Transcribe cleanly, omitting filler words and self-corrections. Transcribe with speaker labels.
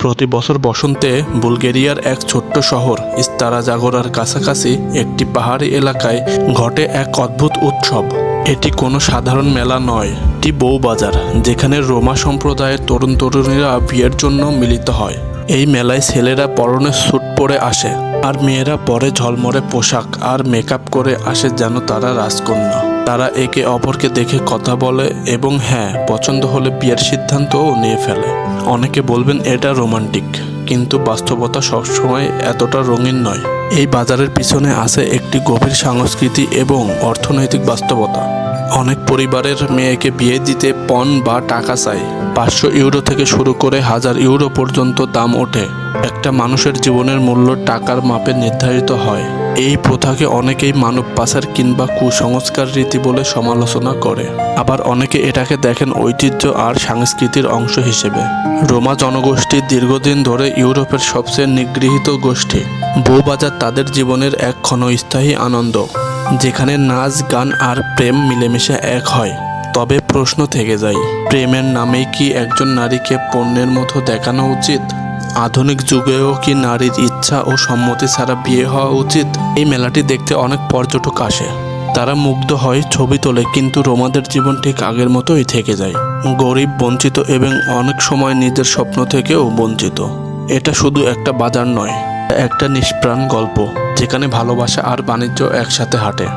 Speaker 1: প্রতি বছর বসন্তে বুলগেরিয়ার এক ছোট্ট শহর স্তারা জাগোরার কাছাকাছি একটি পাহাড়ি এলাকায় ঘটে এক অদ্ভুত উৎসব। এটি কোনো সাধারণ মেলা নয়, এটি বউবাজার, যেখানে রোমা সম্প্রদায়ের তরুণ তরুণীরা বিয়ের জন্য মিলিত হয়। এই মেলায় ছেলেরা পরনে স্যুট পরে আসে আর মেয়েরা পরে ঝলমলে পোশাক আর মেকআপ করে আসে যেন তারা রাজকন্যা। তারা একে অপরকে দেখে কথা বলে এবং পছন্দ হলে বিয়ের সিদ্ধান্তও নিয়ে ফেলে। অনেকে বলবেন এটা রোমান্টিক, কিন্তু বাস্তবতা সবসময় এতটা রঙিন নয়। এই বাজারের পিছনে আছে একটি গভীর সাংস্কৃতিক এবং অর্থনৈতিক বাস্তবতা। অনেক পরিবারের মেয়েকে বিয়ে দিতে পণ বা টাকা চায়। 500 ইউরো থেকে শুরু করে 1000 ইউরো পর্যন্ত দাম ওঠে। একটা মানুষের জীবনের মূল্য টাকার মাপে নির্ধারিত হয়। এই প্রথাকে অনেকেই মানব পাচার কিংবা কুসংস্কার রীতি বলে সমালোচনা করে। আবার অনেকে এটাকে দেখেন ঐতিহ্য আর সংস্কৃতির অংশ হিসেবে। রোমা জনগোষ্ঠী দীর্ঘদিন ধরে ইউরোপের সবচেয়ে নিগৃহীত গোষ্ঠী। বউবাজার তাদের জীবনের এক ক্ষণস্থায়ী আনন্দ, যেখানে নাচ, গান আর প্রেম মিলেমিশে এক হয়। তবে প্রশ্ন থেকে যায়, প্রেমের নামেই কি একজন নারীকে পণ্যের মতো দেখানো উচিত? আধুনিক যুগেও কি নারীর ইচ্ছা ও সম্মতি ছাড়া বিয়ে হওয়া উচিত? এই মেলাটি দেখতে অনেক পর্যটক আসে। তারা মুগ্ধ হয়, ছবি তোলে, কিন্তু রোমাদের জীবন ঠিক আগের মতোই থেকে যায়। গরিব, বঞ্চিত এবং অনেক সময় নিজের স্বপ্ন থেকেও বঞ্চিত। এটা শুধু একটা বাজার নয়, একটা নিষ্প্রাণ গল্প, যেখানে ভালোবাসা আর বাণিজ্য একসাথে হাঁটে।